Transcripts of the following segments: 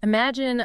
Imagine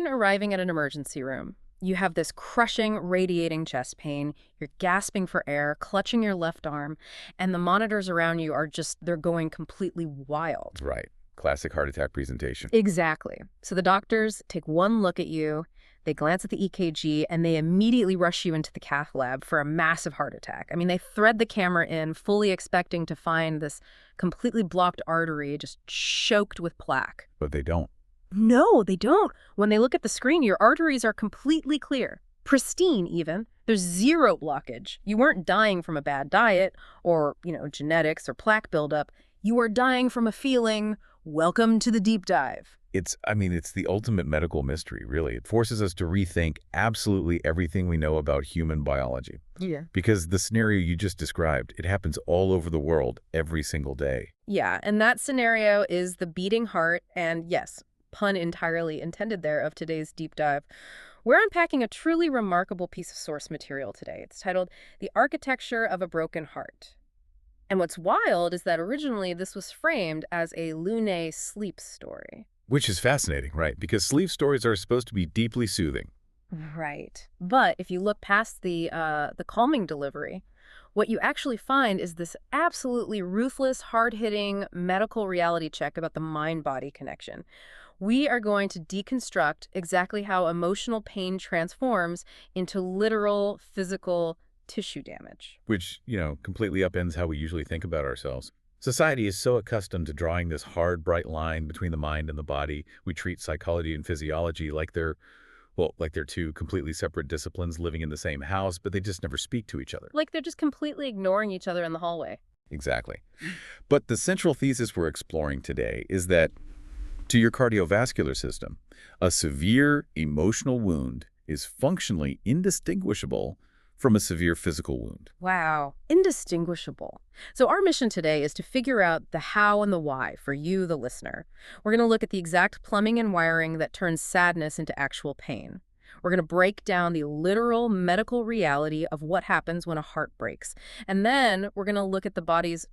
arriving at an emergency room. You have this crushing, radiating chest pain. You're gasping for air, clutching your left arm, and the monitors around you are they're going completely wild. Right. Classic heart attack presentation. Exactly. So the doctors take one look at you, they glance at the EKG, and they immediately rush you into the cath lab for a massive heart attack. I mean, they thread the camera in, fully expecting to find this completely blocked artery just choked with plaque. But they don't. No, they don't. When they look at the screen, your arteries are completely clear. Pristine, even. There's zero blockage. You weren't dying from a bad diet or, genetics or plaque buildup. You are dying from a feeling, welcome to the deep dive. It's the ultimate medical mystery, really. It forces us to rethink absolutely everything we know about human biology. Yeah. Because the scenario you just described, it happens all over the world every single day. Yeah, and that scenario is the beating heart and, yes, pun entirely intended there, of today's deep dive. We're unpacking a truly remarkable piece of source material today. It's titled The Architecture of a Broken Heart. And what's wild is that originally this was framed as a LUNÉ sleep story. Which is fascinating, right? Because sleep stories are supposed to be deeply soothing. Right. But if you look past the calming delivery, what you actually find is this absolutely ruthless, hard-hitting medical reality check about the mind-body connection. We are going to deconstruct exactly how emotional pain transforms into literal physical tissue damage. Which, completely upends how we usually think about ourselves. Society is so accustomed to drawing this hard, bright line between the mind and the body. We treat psychology and physiology like they're two completely separate disciplines living in the same house, but they just never speak to each other. Like they're just completely ignoring each other in the hallway. Exactly. But the central thesis we're exploring today is that, to your cardiovascular system, a severe emotional wound is functionally indistinguishable from a severe physical wound. Wow. Indistinguishable. So our mission today is to figure out the how and the why for you, the listener. We're going to look at the exact plumbing and wiring that turns sadness into actual pain. We're going to break down the literal medical reality of what happens when a heart breaks. And then we're going to look at the body's,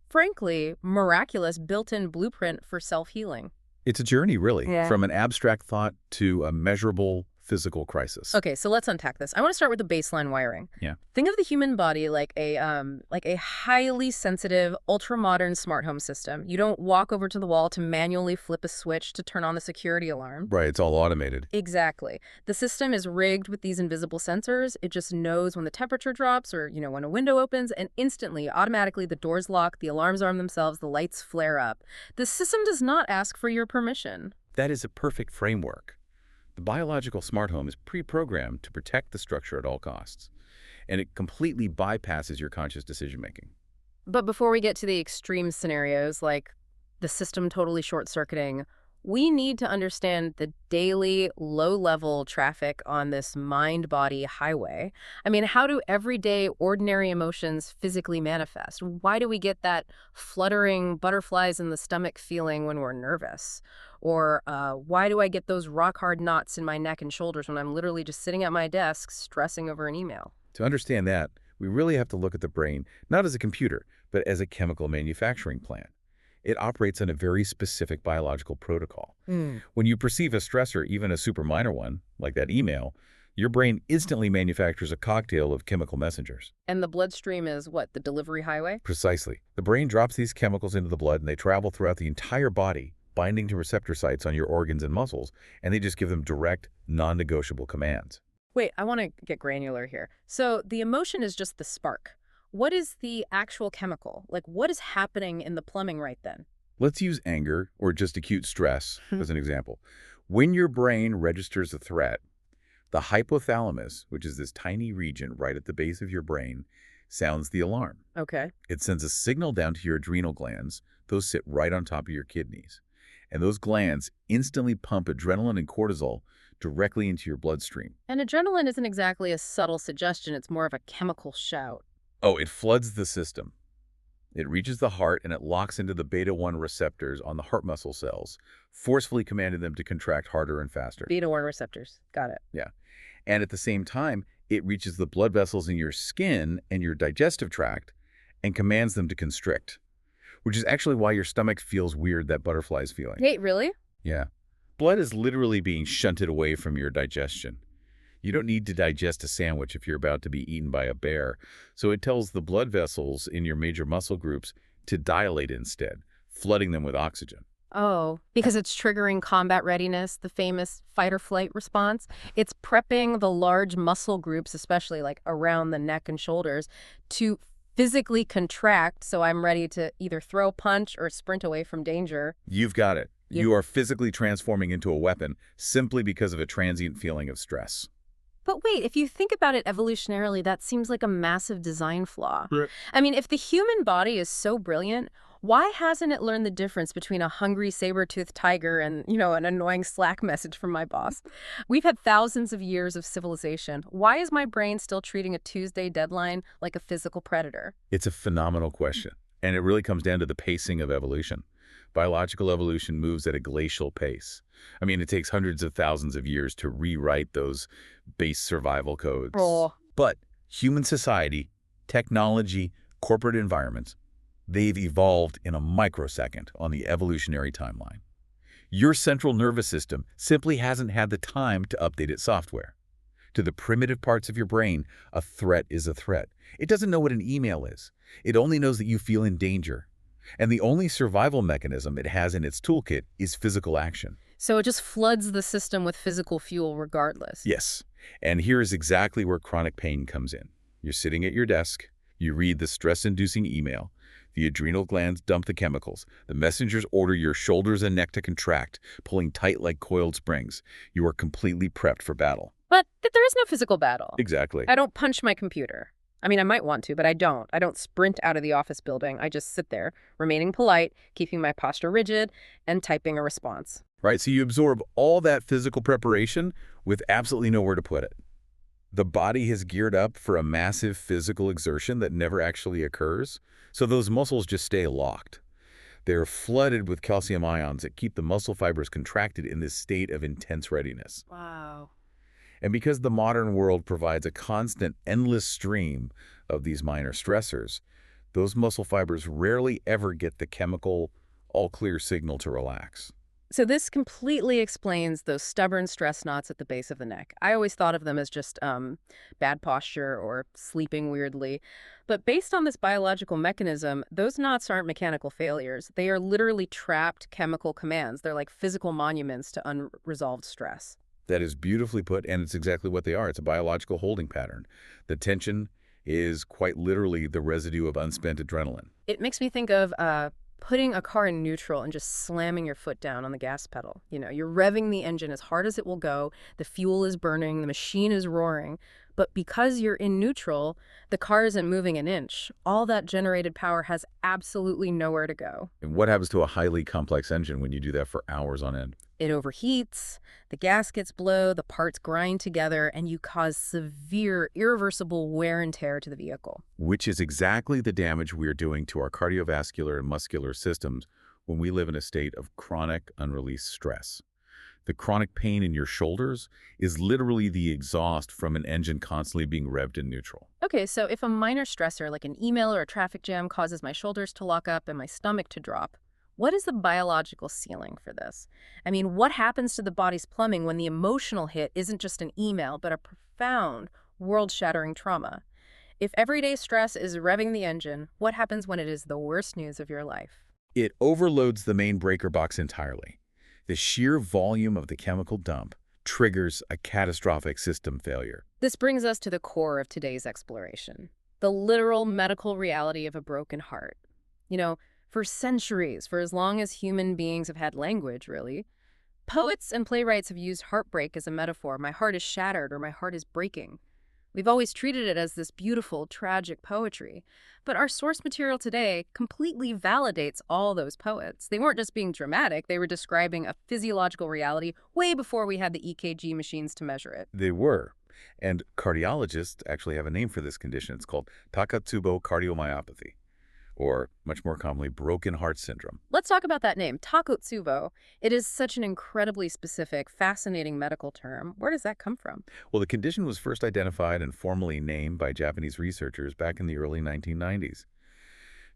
frankly, miraculous built-in blueprint for self-healing. It's a journey, really, Yeah. from an abstract thought to a measurable physical crisis. Okay, so let's unpack this. I want to start with the baseline wiring. Yeah. Think of the human body like a highly sensitive, ultra-modern smart home system. You don't walk over to the wall to manually flip a switch to turn on the security alarm. Right, it's all automated. Exactly. The system is rigged with these invisible sensors. It just knows when the temperature drops or, when a window opens, and instantly, automatically, the doors lock, the alarms arm themselves, the lights flare up. The system does not ask for your permission. That is a perfect framework. The biological smart home is pre-programmed to protect the structure at all costs, and it completely bypasses your conscious decision-making. But before we get to the extreme scenarios, like the system totally short-circuiting, we need to understand the daily, low-level traffic on this mind-body highway. I mean, how do everyday, ordinary emotions physically manifest? Why do we get that fluttering butterflies in the stomach feeling when we're nervous? Or why do I get those rock-hard knots in my neck and shoulders when I'm literally just sitting at my desk stressing over an email? To understand that, we really have to look at the brain not as a computer, but as a chemical manufacturing plant. It operates on a very specific biological protocol. When you perceive a stressor, even a super minor one, like that email, your brain instantly manufactures a cocktail of chemical messengers. And the bloodstream is what, the delivery highway? Precisely. The brain drops these chemicals into the blood, and they travel throughout the entire body, binding to receptor sites on your organs and muscles, and they just give them direct, non-negotiable commands. Wait, I want to get granular here. So the emotion is just the spark. What is the actual chemical? Like, what is happening in the plumbing right then? Let's use anger or just acute stress as an example. When your brain registers a threat, the hypothalamus, which is this tiny region right at the base of your brain, sounds the alarm. Okay. It sends a signal down to your adrenal glands. Those sit right on top of your kidneys. And those glands instantly pump adrenaline and cortisol directly into your bloodstream. And adrenaline isn't exactly a subtle suggestion. It's more of a chemical shout. Oh, it floods the system. It reaches the heart and it locks into the beta-1 receptors on the heart muscle cells, forcefully commanding them to contract harder and faster. Beta-1 receptors. Got it. Yeah. And at the same time, it reaches the blood vessels in your skin and your digestive tract and commands them to constrict, which is actually why your stomach feels weird, that butterflies feeling. Wait, really? Yeah. Blood is literally being shunted away from your digestion. You don't need to digest a sandwich if you're about to be eaten by a bear, so it tells the blood vessels in your major muscle groups to dilate instead, flooding them with oxygen. Oh, because it's triggering combat readiness, the famous fight or flight response. It's prepping the large muscle groups, especially like around the neck and shoulders, to physically contract so I'm ready to either throw a punch or sprint away from danger. You've got it. Yep. You are physically transforming into a weapon simply because of a transient feeling of stress. But wait, if you think about it evolutionarily, that seems like a massive design flaw. Right. I mean, if the human body is so brilliant, why hasn't it learned the difference between a hungry saber-toothed tiger and, an annoying Slack message from my boss? We've had thousands of years of civilization. Why is my brain still treating a Tuesday deadline like a physical predator? It's a phenomenal question, and it really comes down to the pacing of evolution. Biological evolution moves at a glacial pace. I mean, it takes hundreds of thousands of years to rewrite those base survival codes. Oh. But human society, technology, corporate environments, they've evolved in a microsecond on the evolutionary timeline. Your central nervous system simply hasn't had the time to update its software. To the primitive parts of your brain, a threat is a threat. It doesn't know what an email is. It only knows that you feel in danger. And the only survival mechanism it has in its toolkit is physical action. So it just floods the system with physical fuel regardless. Yes. And here is exactly where chronic pain comes in. You're sitting at your desk. You read the stress-inducing email. The adrenal glands dump the chemicals. The messengers order your shoulders and neck to contract, pulling tight like coiled springs. You are completely prepped for battle. But there is no physical battle. Exactly. I don't punch my computer. I mean, I might want to, but I don't. I don't sprint out of the office building. I just sit there, remaining polite, keeping my posture rigid, and typing a response. Right, so you absorb all that physical preparation with absolutely nowhere to put it. The body has geared up for a massive physical exertion that never actually occurs, so those muscles just stay locked. They're flooded with calcium ions that keep the muscle fibers contracted in this state of intense readiness. Wow. And because the modern world provides a constant, endless stream of these minor stressors, those muscle fibers rarely ever get the chemical, all-clear signal to relax. So this completely explains those stubborn stress knots at the base of the neck. I always thought of them as just bad posture or sleeping weirdly. But based on this biological mechanism, those knots aren't mechanical failures. They are literally trapped chemical commands. They're like physical monuments to unresolved stress. That is beautifully put, and it's exactly what they are. It's a biological holding pattern. The tension is quite literally the residue of unspent adrenaline. It makes me think of putting a car in neutral and just slamming your foot down on the gas pedal. You're revving the engine as hard as it will go. The fuel is burning. The machine is roaring. But because you're in neutral, the car isn't moving an inch. All that generated power has absolutely nowhere to go. And what happens to a highly complex engine when you do that for hours on end? It overheats, the gaskets blow, the parts grind together, and you cause severe, irreversible wear and tear to the vehicle. Which is exactly the damage we are doing to our cardiovascular and muscular systems when we live in a state of chronic, unreleased stress. The chronic pain in your shoulders is literally the exhaust from an engine constantly being revved in neutral. Okay, so if a minor stressor like an email or a traffic jam causes my shoulders to lock up and my stomach to drop, what is the biological ceiling for this? I mean, what happens to the body's plumbing when the emotional hit isn't just an email, but a profound, world-shattering trauma? If everyday stress is revving the engine, what happens when it is the worst news of your life? It overloads the main breaker box entirely. The sheer volume of the chemical dump triggers a catastrophic system failure. This brings us to the core of today's exploration, the literal medical reality of a broken heart. For centuries, for as long as human beings have had language, really, poets and playwrights have used heartbreak as a metaphor. My heart is shattered or my heart is breaking. We've always treated it as this beautiful, tragic poetry. But our source material today completely validates all those poets. They weren't just being dramatic, they were describing a physiological reality way before we had the EKG machines to measure it. They were. And cardiologists actually have a name for this condition. It's called Takotsubo Cardiomyopathy, or much more commonly, broken heart syndrome. Let's talk about that name, Takotsubo. It is such an incredibly specific, fascinating medical term. Where does that come from? Well, the condition was first identified and formally named by Japanese researchers back in the early 1990s.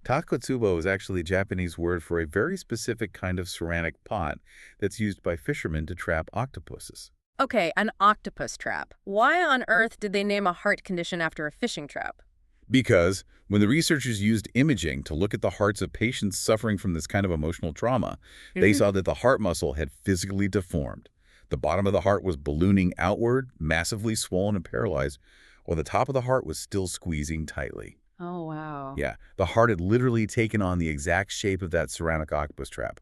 Takotsubo is actually a Japanese word for a very specific kind of ceramic pot that's used by fishermen to trap octopuses. Okay, an octopus trap. Why on earth did they name a heart condition after a fishing trap? Because when the researchers used imaging to look at the hearts of patients suffering from this kind of emotional trauma, they saw that the heart muscle had physically deformed. The bottom of the heart was ballooning outward, massively swollen and paralyzed, while the top of the heart was still squeezing tightly. Oh, wow. Yeah, the heart had literally taken on the exact shape of that ceramic octopus trap.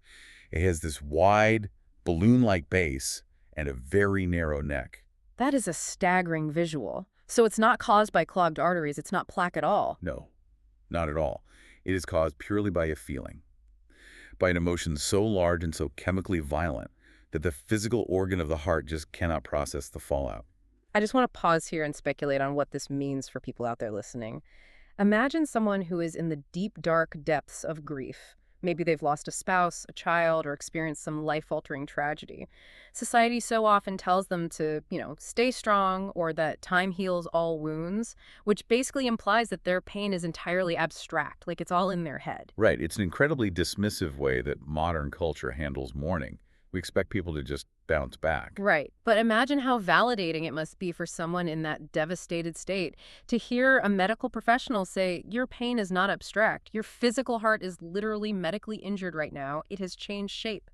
It has this wide, balloon-like base and a very narrow neck. That is a staggering visual. So it's not caused by clogged arteries, it's not plaque at all. No, not at all. It is caused purely by a feeling, by an emotion so large and so chemically violent that the physical organ of the heart just cannot process the fallout. I just want to pause here and speculate on what this means for people out there listening. Imagine someone who is in the deep, dark depths of grief. Maybe they've lost a spouse, a child, or experienced some life-altering tragedy. Society so often tells them to, stay strong or that time heals all wounds, which basically implies that their pain is entirely abstract, like it's all in their head. Right, it's an incredibly dismissive way that modern culture handles mourning. We expect people to just bounce back. Right. But imagine how validating it must be for someone in that devastated state to hear a medical professional say, your pain is not abstract. Your physical heart is literally medically injured right now. It has changed shape.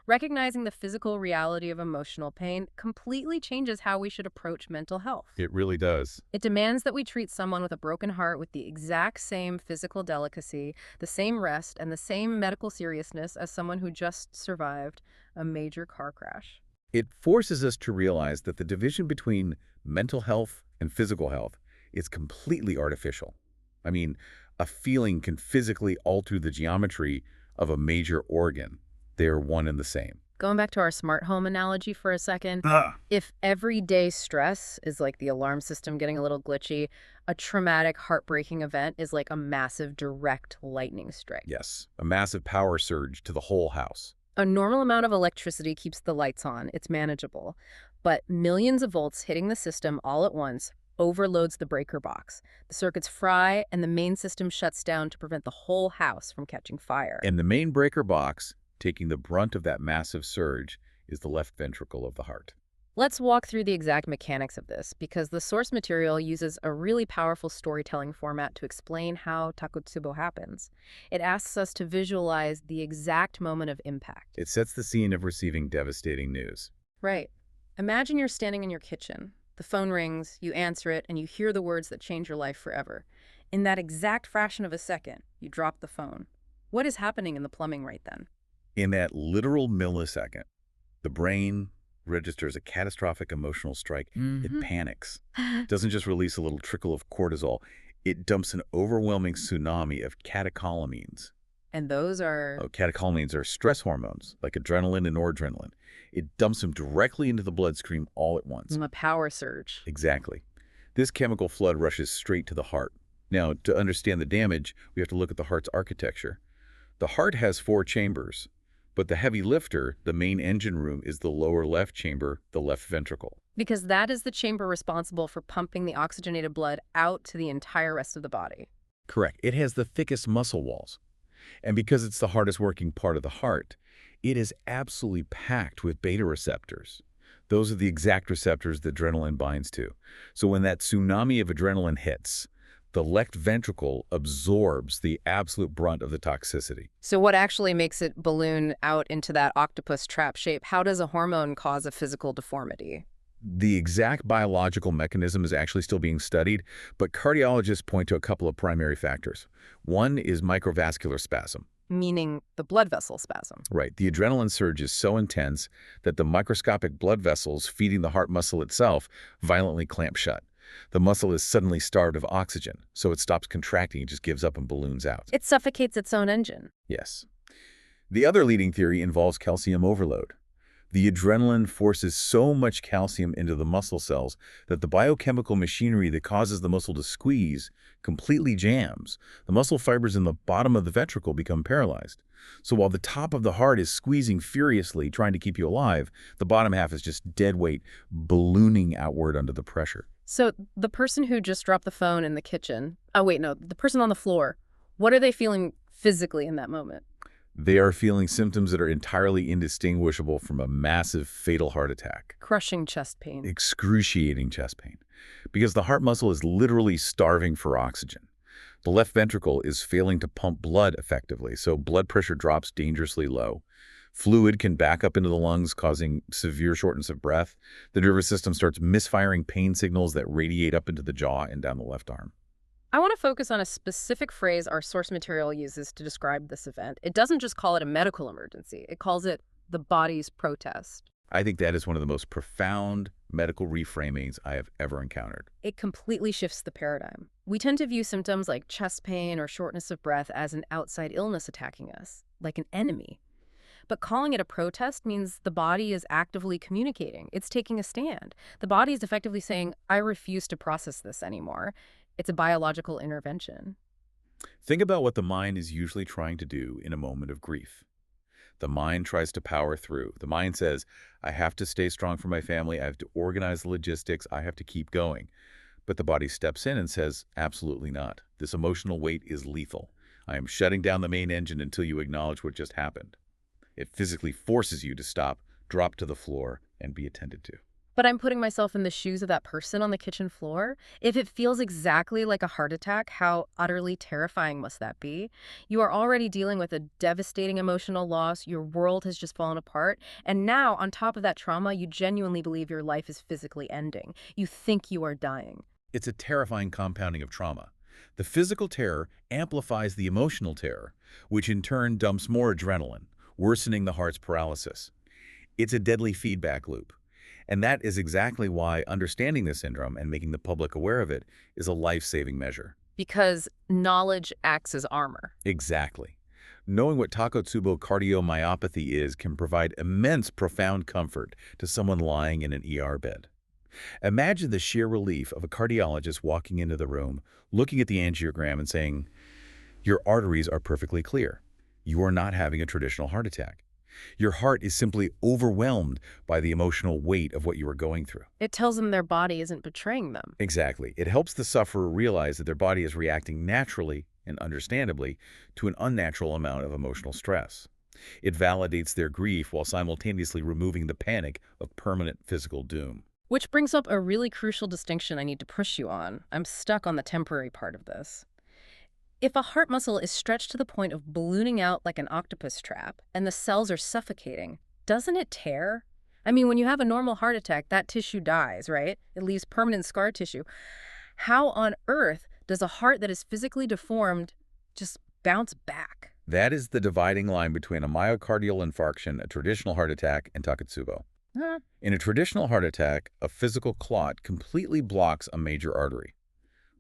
Recognizing the physical reality of emotional pain completely changes how we should approach mental health. It really does. It demands that we treat someone with a broken heart with the exact same physical delicacy, the same rest, and the same medical seriousness as someone who just survived a major car crash. It forces us to realize that the division between mental health and physical health is completely artificial. I mean, a feeling can physically alter the geometry of a major organ. They are one and the same. Going back to our smart home analogy for a second, if everyday stress is like the alarm system getting a little glitchy, a traumatic, heartbreaking event is like a massive direct lightning strike. Yes, a massive power surge to the whole house. A normal amount of electricity keeps the lights on. It's manageable. But millions of volts hitting the system all at once overloads the breaker box. The circuits fry, and the main system shuts down to prevent the whole house from catching fire. And the main breaker box, taking the brunt of that massive surge, is the left ventricle of the heart. Let's walk through the exact mechanics of this, because the source material uses a really powerful storytelling format to explain how Takotsubo happens. It asks us to visualize the exact moment of impact. It sets the scene of receiving devastating news. Right. Imagine you're standing in your kitchen. The phone rings, you answer it, and you hear the words that change your life forever. In that exact fraction of a second, you drop the phone. What is happening in the plumbing right then? In that literal millisecond, the brain registers a catastrophic emotional strike. It panics. It doesn't just release a little trickle of cortisol. It dumps an overwhelming tsunami of catecholamines. And those are... Catecholamines are stress hormones, like adrenaline and noradrenaline. It dumps them directly into the bloodstream all at once. A power surge. Exactly. This chemical flood rushes straight to the heart. Now, to understand the damage, we have to look at the heart's architecture. The heart has 4 chambers. But the heavy lifter, the main engine room, is the lower left chamber, the left ventricle. Because that is the chamber responsible for pumping the oxygenated blood out to the entire rest of the body. Correct. It has the thickest muscle walls. And because it's the hardest working part of the heart, it is absolutely packed with beta receptors. Those are the exact receptors that adrenaline binds to. So when that tsunami of adrenaline hits, the left ventricle absorbs the absolute brunt of the toxicity. So what actually makes it balloon out into that octopus trap shape? How does a hormone cause a physical deformity? The exact biological mechanism is actually still being studied, but cardiologists point to a couple of primary factors. One is microvascular spasm. Meaning the blood vessel spasm. Right. The adrenaline surge is so intense that the microscopic blood vessels feeding the heart muscle itself violently clamp shut. The muscle is suddenly starved of oxygen, so it stops contracting and just gives up and balloons out. It suffocates its own engine. Yes. The other leading theory involves calcium overload. The adrenaline forces so much calcium into the muscle cells that the biochemical machinery that causes the muscle to squeeze completely jams. The muscle fibers in the bottom of the ventricle become paralyzed. So while the top of the heart is squeezing furiously, trying to keep you alive, the bottom half is just dead weight, ballooning outward under the pressure. So the person who just dropped the phone in the kitchen, the person on the floor, What are they feeling physically in that moment? They are feeling symptoms that are entirely indistinguishable from a massive fatal heart attack. Crushing chest pain. Excruciating chest pain. Because the heart muscle is literally starving for oxygen. The left ventricle is failing to pump blood effectively, so blood pressure drops dangerously low. Fluid can back up into the lungs, causing severe shortness of breath. The nervous system starts misfiring pain signals that radiate up into the jaw and down the left arm. I want to focus on a specific phrase our source material uses to describe this event. It doesn't just call it a medical emergency. It calls it the body's protest. I think that is one of the most profound medical reframings I have ever encountered. It completely shifts the paradigm. We tend to view symptoms like chest pain or shortness of breath as an outside illness attacking us, like an enemy. But calling it a protest means the body is actively communicating. It's taking a stand. The body is effectively saying, I refuse to process this anymore. It's a biological intervention. Think about what the mind is usually trying to do in a moment of grief. The mind tries to power through. The mind says, I have to stay strong for my family. I have to organize the logistics. I have to keep going. But the body steps in and says, absolutely not. This emotional weight is lethal. I am shutting down the main engine until you acknowledge what just happened. It physically forces you to stop, drop to the floor, and be attended to. But I'm putting myself in the shoes of that person on the kitchen floor. If it feels exactly like a heart attack, how utterly terrifying must that be? You are already dealing with a devastating emotional loss. Your world has just fallen apart. And now, on top of that trauma, you genuinely believe your life is physically ending. You think you are dying. It's a terrifying compounding of trauma. The physical terror amplifies the emotional terror, which in turn dumps more adrenaline, worsening the heart's paralysis. It's a deadly feedback loop. And that is exactly why understanding this syndrome and making the public aware of it is a life-saving measure. Because knowledge acts as armor. Exactly. Knowing what Takotsubo Cardiomyopathy is can provide immense, profound comfort to someone lying in an ER bed. Imagine the sheer relief of a cardiologist walking into the room, looking at the angiogram and saying, your arteries are perfectly clear. You are not having a traditional heart attack. Your heart is simply overwhelmed by the emotional weight of what you are going through. It tells them their body isn't betraying them. Exactly. It helps the sufferer realize that their body is reacting naturally and understandably to an unnatural amount of emotional stress. It validates their grief while simultaneously removing the panic of permanent physical doom. Which brings up a really crucial distinction I need to push you on. I'm stuck on the temporary part of this. If a heart muscle is stretched to the point of ballooning out like an octopus trap and the cells are suffocating, doesn't it tear? I mean, when you have a normal heart attack, that tissue dies, right? It leaves permanent scar tissue. How on earth does a heart that is physically deformed just bounce back? That is the dividing line between a myocardial infarction, a traditional heart attack, and Takotsubo. Huh? In a traditional heart attack, a physical clot completely blocks a major artery.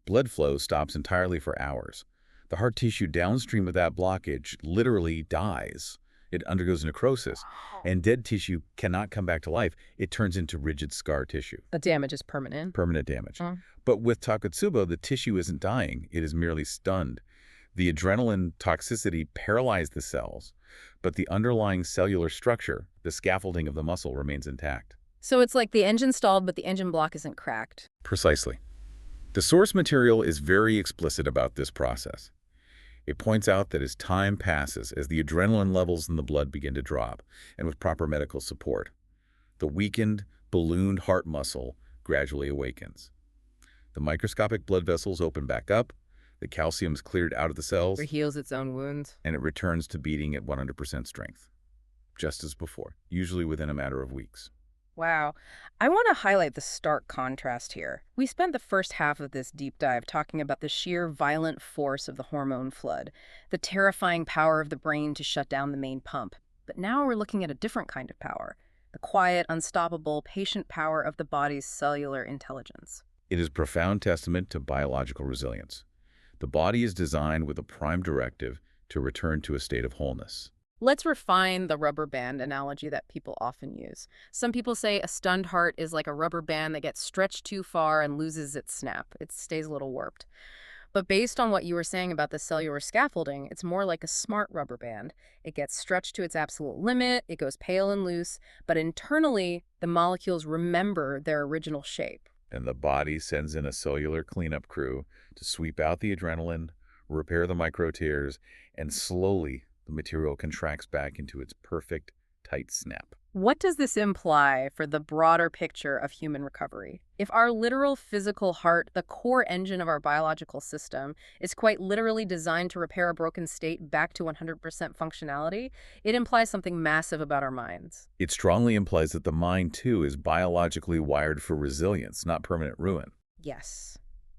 Blood flow stops entirely for hours. The heart tissue downstream of that blockage literally dies. It undergoes necrosis, and dead tissue cannot come back to life. It turns into rigid scar tissue. The damage is permanent. Permanent damage. Oh. But with Takotsubo, the tissue isn't dying. It is merely stunned. The adrenaline toxicity paralyzed the cells, but the underlying cellular structure, the scaffolding of the muscle, remains intact. So it's like the engine stalled, but the engine block isn't cracked. Precisely. The source material is very explicit about this process. It points out that as time passes, as the adrenaline levels in the blood begin to drop, and with proper medical support, the weakened, ballooned heart muscle gradually awakens. The microscopic blood vessels open back up, the calcium is cleared out of the cells, It heals its own wounds. and it returns to beating at 100% strength, just as before, usually within a matter of weeks. Wow. I want to highlight the stark contrast here. We spent the first half of this deep dive talking about the sheer violent force of the hormone flood, the terrifying power of the brain to shut down the main pump. But now we're looking at a different kind of power, the quiet, unstoppable, patient power of the body's cellular intelligence. It is a profound testament to biological resilience. The body is designed with a prime directive to return to a state of wholeness. Let's refine the rubber band analogy that people often use. Some people say a stunned heart is like a rubber band that gets stretched too far and loses its snap. It stays a little warped. But based on what you were saying about the cellular scaffolding, it's more like a smart rubber band. It gets stretched to its absolute limit, it goes pale and loose, but internally, the molecules remember their original shape. And the body sends in a cellular cleanup crew to sweep out the adrenaline, repair the micro tears, and slowly the material contracts back into its perfect, tight snap. What does this imply for the broader picture of human recovery? If our literal physical heart, the core engine of our biological system, is quite literally designed to repair a broken state back to 100% functionality, it implies something massive about our minds. It strongly implies that the mind, too, is biologically wired for resilience, not permanent ruin. Yes.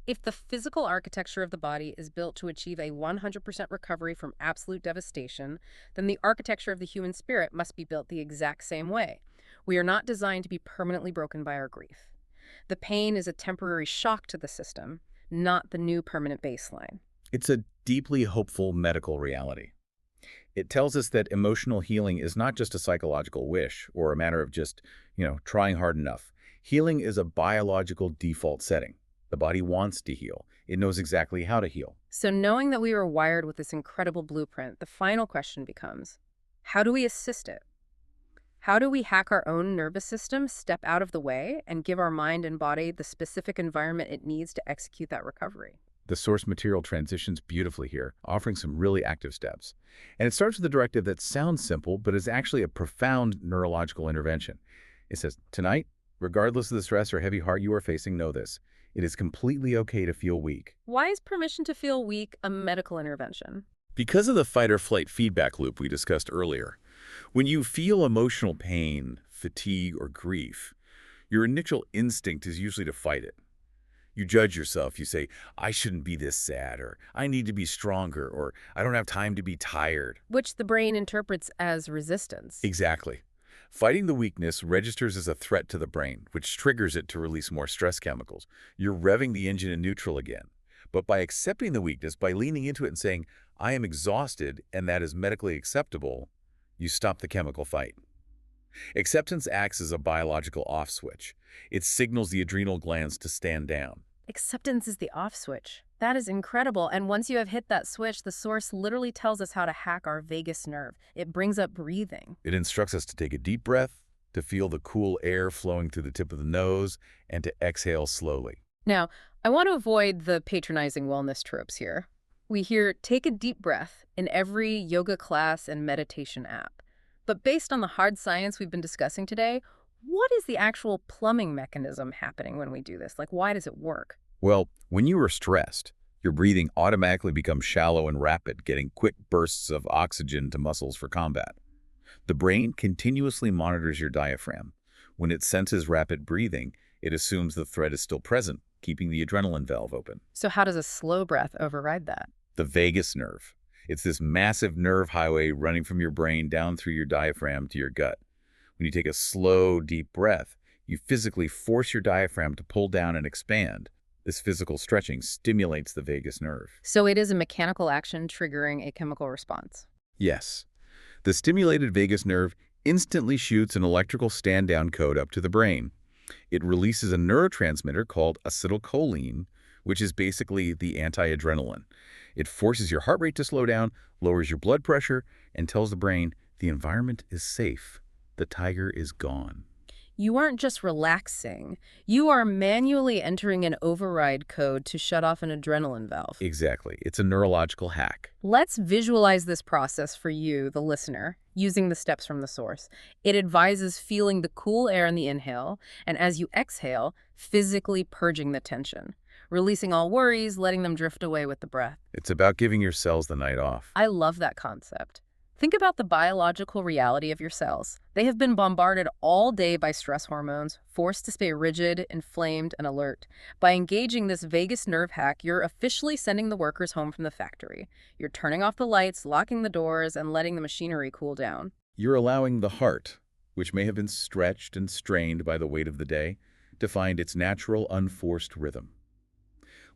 If the physical architecture of the body is built to achieve a 100% recovery from absolute devastation, then the architecture of the human spirit must be built the exact same way. We are not designed to be permanently broken by our grief. The pain is a temporary shock to the system, not the new permanent baseline. It's a deeply hopeful medical reality. It tells us that emotional healing is not just a psychological wish or a matter of just, trying hard enough. Healing is a biological default setting. The body wants to heal. It knows exactly how to heal. So knowing that we are wired with this incredible blueprint, the final question becomes, how do we assist it? How do we hack our own nervous system, step out of the way, and give our mind and body the specific environment it needs to execute that recovery? The source material transitions beautifully here, offering some really active steps. And it starts with a directive that sounds simple, but is actually a profound neurological intervention. It says, tonight, regardless of the stress or heavy heart you are facing, know this. It is completely okay to feel weak. Why is permission to feel weak a medical intervention? Because of the fight-or-flight feedback loop we discussed earlier, when you feel emotional pain, fatigue, or grief, your initial instinct is usually to fight it. You judge yourself. You say, I shouldn't be this sad, or I need to be stronger, or I don't have time to be tired. Which the brain interprets as resistance. Exactly. Fighting the weakness registers as a threat to the brain, which triggers it to release more stress chemicals. You're revving the engine in neutral again. But by accepting the weakness, by leaning into it and saying, I am exhausted and that is medically acceptable, you stop the chemical fight. Acceptance acts as a biological off switch. It signals the adrenal glands to stand down. Acceptance is the off switch. That is incredible. And once you have hit that switch, the source literally tells us how to hack our vagus nerve. It brings up breathing. It instructs us to take a deep breath, to feel the cool air flowing through the tip of the nose, and to exhale slowly. Now, I want to avoid the patronizing wellness tropes here. We hear take a deep breath in every yoga class and meditation app. But based on the hard science we've been discussing today, what is the actual plumbing mechanism happening when we do this? Like, why does it work? Well, when you are stressed, your breathing automatically becomes shallow and rapid, getting quick bursts of oxygen to muscles for combat. The brain continuously monitors your diaphragm. When it senses rapid breathing, it assumes the threat is still present, keeping the adrenaline valve open. So how does a slow breath override that? The vagus nerve. It's this massive nerve highway running from your brain down through your diaphragm to your gut. When you take a slow, deep breath, you physically force your diaphragm to pull down and expand. This physical stretching stimulates the vagus nerve. So it is a mechanical action triggering a chemical response. Yes. The stimulated vagus nerve instantly shoots an electrical stand-down code up to the brain. It releases a neurotransmitter called acetylcholine, which is basically the anti-adrenaline. It forces your heart rate to slow down, lowers your blood pressure, and tells the brain the environment is safe. The tiger is gone. You aren't just relaxing. You are manually entering an override code to shut off an adrenaline valve. Exactly. It's a neurological hack. Let's visualize this process for you, the listener, using the steps from the source. It advises feeling the cool air in the inhale, and as you exhale, physically purging the tension, releasing all worries, letting them drift away with the breath. It's about giving your cells the night off. I love that concept. Think about the biological reality of your cells. They have been bombarded all day by stress hormones, forced to stay rigid, inflamed, and alert. By engaging this vagus nerve hack, you're officially sending the workers home from the factory. You're turning off the lights, locking the doors, and letting the machinery cool down. You're allowing the heart, which may have been stretched and strained by the weight of the day, to find its natural, unforced rhythm.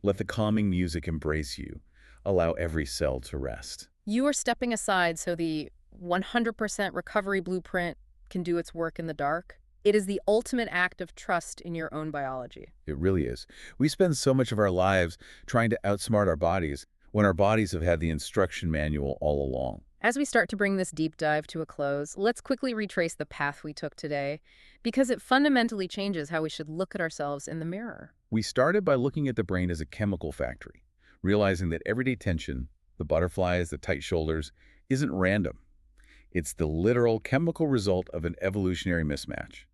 Let the calming music embrace you. Allow every cell to rest. You are stepping aside so the 100% recovery blueprint can do its work in the dark. It is the ultimate act of trust in your own biology. It really is. We spend so much of our lives trying to outsmart our bodies when our bodies have had the instruction manual all along. As we start to bring this deep dive to a close, let's quickly retrace the path we took today, because it fundamentally changes how we should look at ourselves in the mirror. We started by looking at the brain as a chemical factory, realizing that everyday tension, the butterflies, the tight shoulders, isn't random. It's the literal chemical result of an evolutionary mismatch.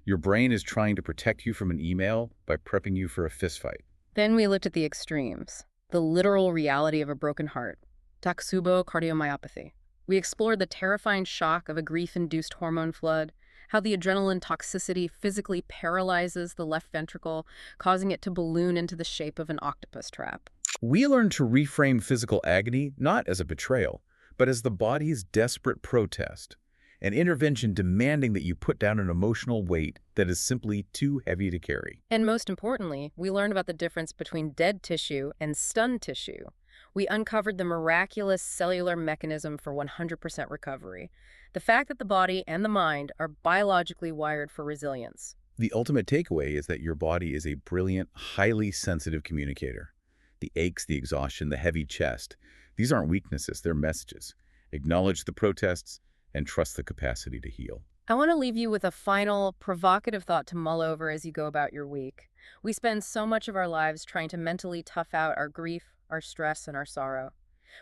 Your brain is trying to protect you from an email by prepping you for a fistfight. Then we looked at the extremes, the literal reality of a broken heart, Takotsubo Cardiomyopathy. We explored the terrifying shock of a grief-induced hormone flood, how the adrenaline toxicity physically paralyzes the left ventricle, causing it to balloon into the shape of an octopus trap. We learn to reframe physical agony not as a betrayal, but as the body's desperate protest, an intervention demanding that you put down an emotional weight that is simply too heavy to carry. And most importantly, we learned about the difference between dead tissue and stunned tissue. We uncovered the miraculous cellular mechanism for 100% recovery, the fact that the body and the mind are biologically wired for resilience. The ultimate takeaway is that your body is a brilliant, highly sensitive communicator. The aches, the exhaustion, the heavy chest, these aren't weaknesses, they're messages. Acknowledge the protests and trust the capacity to heal. I want to leave you with a final, provocative thought to mull over as you go about your week. We spend so much of our lives trying to mentally tough out our grief, our stress, and our sorrow.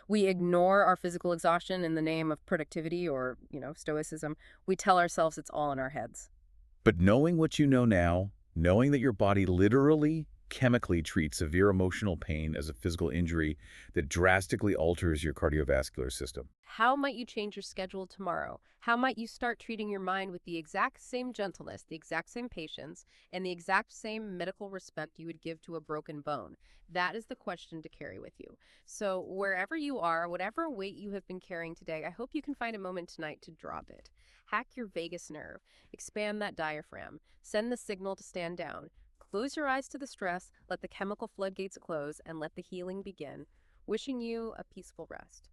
We ignore our physical exhaustion in the name of productivity or, stoicism. We tell ourselves it's all in our heads. But knowing what you know now, knowing that your body literally, chemically treats severe emotional pain as a physical injury that drastically alters your cardiovascular system. How might you change your schedule tomorrow? How might you start treating your mind with the exact same gentleness, the exact same patience, and the exact same medical respect you would give to a broken bone? That is the question to carry with you. So wherever you are, whatever weight you have been carrying today, I hope you can find a moment tonight to drop it. Hack your vagus nerve. Expand that diaphragm. Send the signal to stand down. Close your eyes to the stress, let the chemical floodgates close, and let the healing begin. Wishing you a peaceful rest.